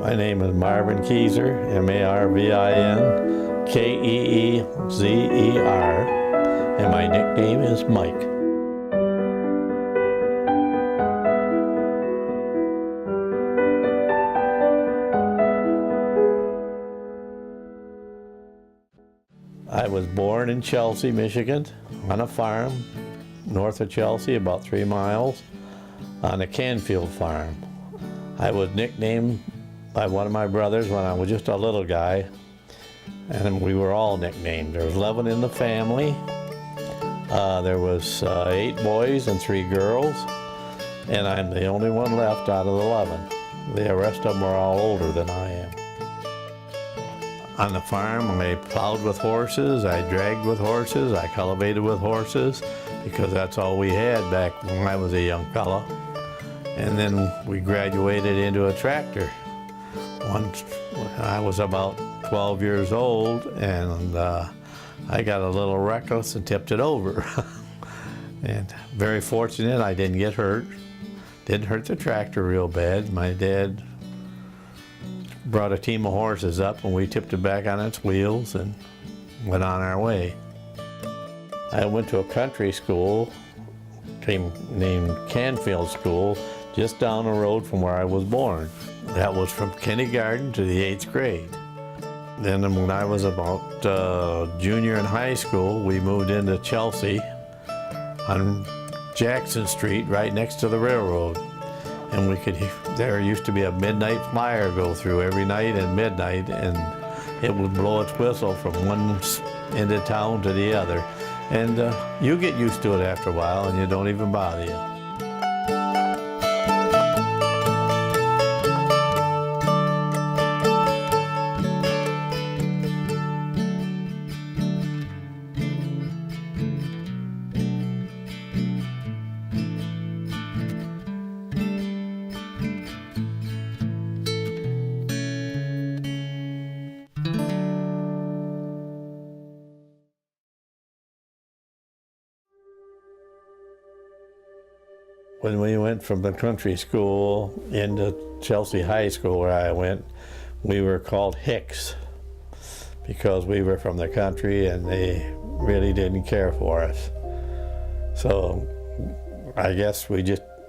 My name is Marvin Keezer, M-A-R-V-I-N, K-E-E-Z-E-R, and my nickname is Mike. I was born in Chelsea, Michigan, on a farm north of Chelsea, about 3 miles, on a Canfield farm. I was nicknamed by one of my brothers when I was just a little guy, and we were all nicknamed. There was 11 in the family. There was 8 boys and 3 girls, and I'm the only one left out of the 11. The rest of them are all older than I am. On the farm, I plowed with horses, I dragged with horses, I cultivated with horses, because that's all we had back when I was a young fella. And then we graduated into a tractor. Once I was about 12 years old, and I got a little reckless and tipped it over. And very fortunate I didn't get hurt. Didn't hurt the tractor real bad. My dad brought a team of horses up and we tipped it back on its wheels and went on our way. I went to a country school named Canfield School, just down the road from where I was born. That was from kindergarten to the 8th grade. Then when I was about junior in high school, we moved into Chelsea on Jackson Street, right next to the railroad. And there used to be a midnight flyer go through every night at midnight, and it would blow its whistle from one end of town to the other. And you get used to it after a while, and it don't even bother you. When we went from the country school into Chelsea High School, where I went, we were called Hicks because we were from the country and they really didn't care for us. So I guess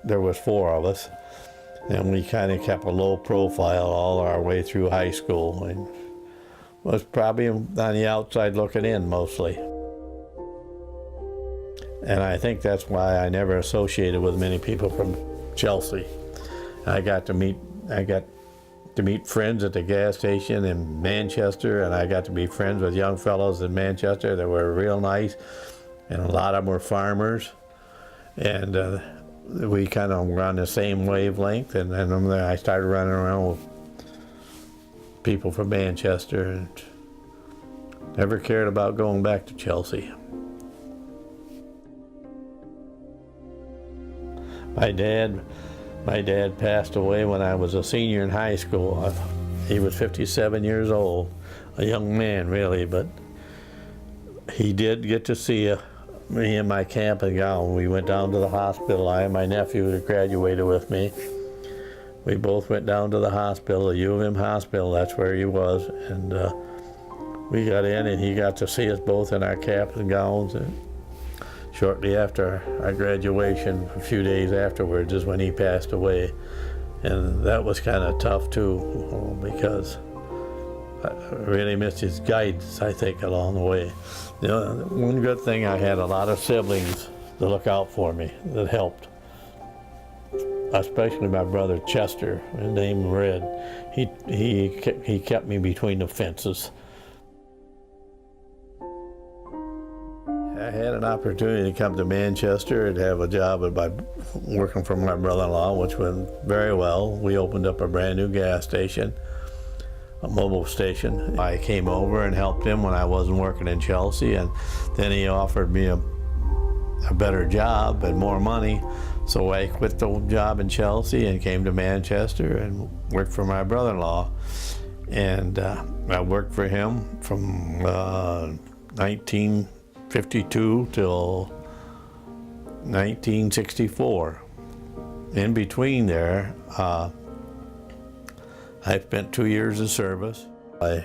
there was 4 of us, and we kind of kept a low profile all our way through high school, and was probably on the outside looking in mostly. And I think that's why I never associated with many people from Chelsea. I got to meet friends at the gas station in Manchester, and I got to be friends with young fellows in Manchester that were real nice, and a lot of them were farmers. And we kind of were on the same wavelength, and then I started running around with people from Manchester and never cared about going back to Chelsea. My dad passed away when I was a senior in high school. He was 57 years old, a young man really, but he did get to see me in my cap and gown. We went down to the hospital. I and my nephew who graduated with me. We both went down to the hospital, the U of M hospital, that's where he was, and we got in and he got to see us both in our caps and gowns. And shortly after our graduation, a few days afterwards, is when he passed away. And that was kind of tough too, because I really missed his guidance, I think, along the way. You know, one good thing, I had a lot of siblings to look out for me that helped. Especially my brother Chester, his name Red. He kept me between the fences. I had an opportunity to come to Manchester and have a job working for my brother-in-law, which went very well. We opened up a brand new gas station, a mobile station. I came over and helped him when I wasn't working in Chelsea, and then he offered me a better job and more money. So I quit the job in Chelsea and came to Manchester and worked for my brother-in-law. And I worked for him from 1952 till 1964. In between there, I I spent 2 years in service. I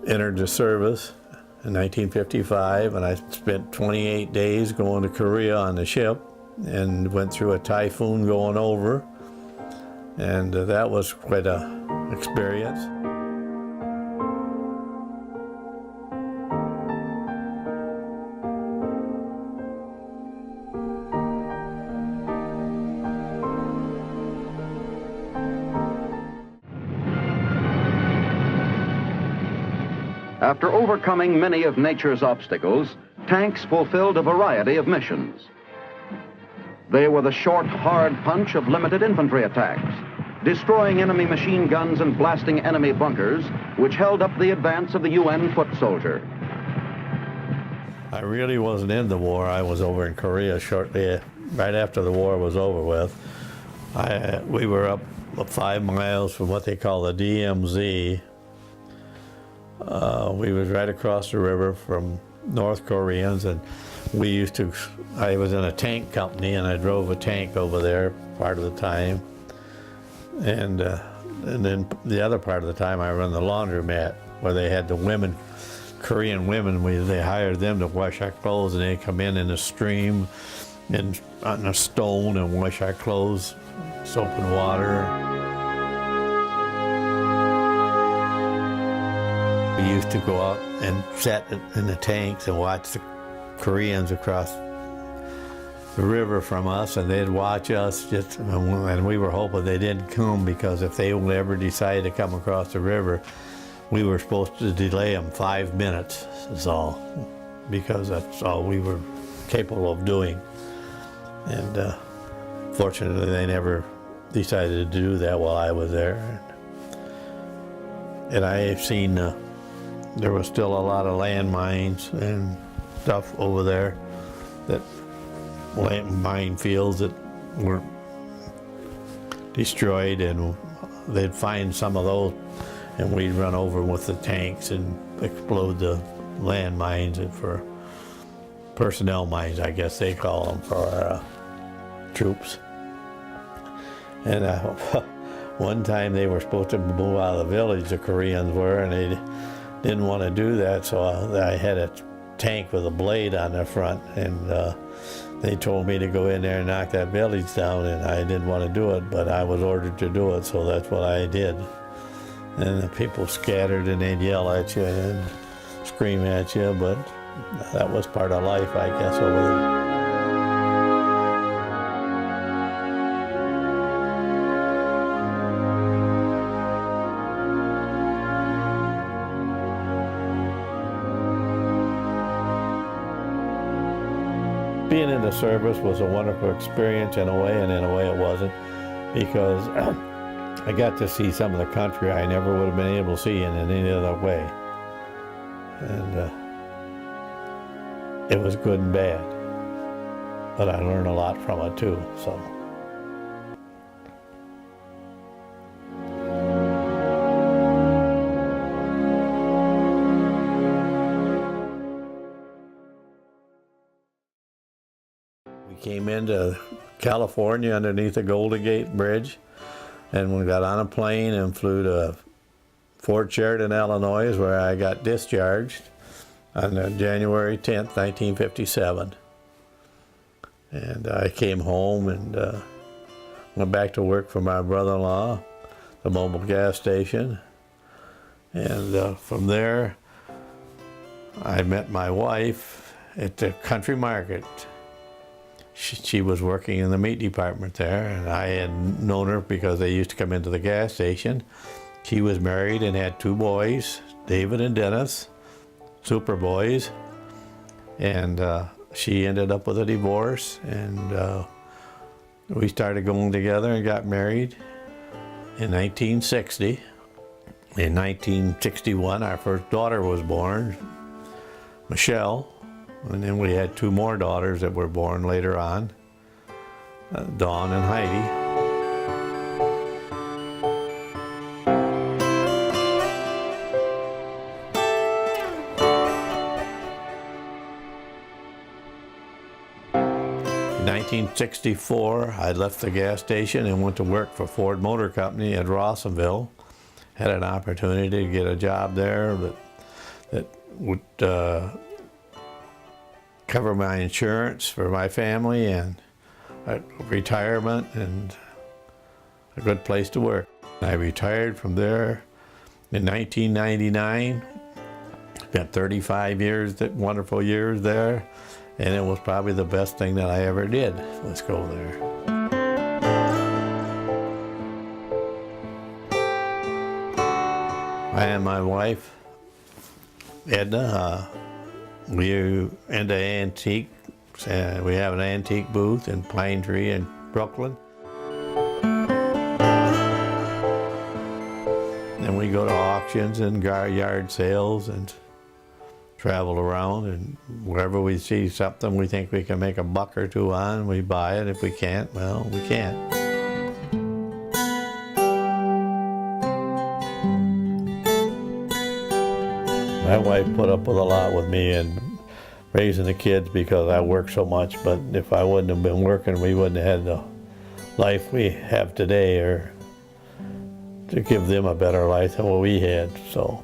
entered the service in 1955, and I spent 28 days going to Korea on the ship and went through a typhoon going over, and that was quite an experience. After overcoming many of nature's obstacles, tanks fulfilled a variety of missions. They were the short, hard punch of limited infantry attacks, destroying enemy machine guns and blasting enemy bunkers, which held up the advance of the UN foot soldier. I really wasn't in the war. I was over in Korea shortly, right after the war was over with. We were up 5 miles from what they call the DMZ. We was right across the river from North Koreans, and I was in a tank company, and I drove a tank over there part of the time, and then the other part of the time I run the laundromat, where they had the women, Korean women, they hired them to wash our clothes, and they'd come in the stream and on a stone and wash our clothes, soap and water. We used to go out and sit in the tanks and watch the Koreans across the river from us, and they'd watch us and we were hoping they didn't come, because if they would ever decide to come across the river, we were supposed to delay them 5 minutes, is all, because that's all we were capable of doing. And fortunately, they never decided to do that while I was there. And I've seen there was still a lot of landmines and stuff over there, that minefields that weren't destroyed, and they'd find some of those, and we'd run over with the tanks and explode the landmines, and for personnel mines, I guess they call them, for our troops. And one time they were supposed to move out of the village, the Koreans were, and they didn't want to do that, so I had a tank with a blade on the front, and they told me to go in there and knock that village down, and I didn't want to do it, but I was ordered to do it, so that's what I did. And the people scattered, and they'd yell at you and scream at you, but that was part of life, I guess, over there. Being in the service was a wonderful experience in a way, and in a way it wasn't, because I got to see some of the country I never would have been able to see in any other way. And it was good and bad, but I learned a lot from it too, so. We came into California underneath the Golden Gate Bridge, and we got on a plane and flew to Fort Sheridan, Illinois, where I got discharged on January 10th, 1957. And I came home and went back to work for my brother-in-law, the mobile gas station. And from there, I met my wife at the country market. She was working in the meat department there, and I had known her because they used to come into the gas station. She was married and had 2 boys, David and Dennis, super boys, and she ended up with a divorce, and we started going together and got married in 1960. In 1961, our first daughter was born, Michelle. And then we had 2 more daughters that were born later on, Dawn and Heidi. In 1964, I left the gas station and went to work for Ford Motor Company at Rawsonville, had an opportunity to get a job there that would cover my insurance for my family and retirement and a good place to work. I retired from there in 1999. Spent 35 years, wonderful years there, and it was probably the best thing that I ever did, was go there. I and my wife, Edna, we're into antiques. We have an antique booth in Pine Tree in Brooklyn. And we go to auctions and yard sales and travel around, and wherever we see something we think we can make a buck or two on, we buy it. If we can't, well, we can't. My wife put up with a lot with me and raising the kids because I work so much, but if I wouldn't have been working, we wouldn't have had the life we have today, or to give them a better life than what we had. So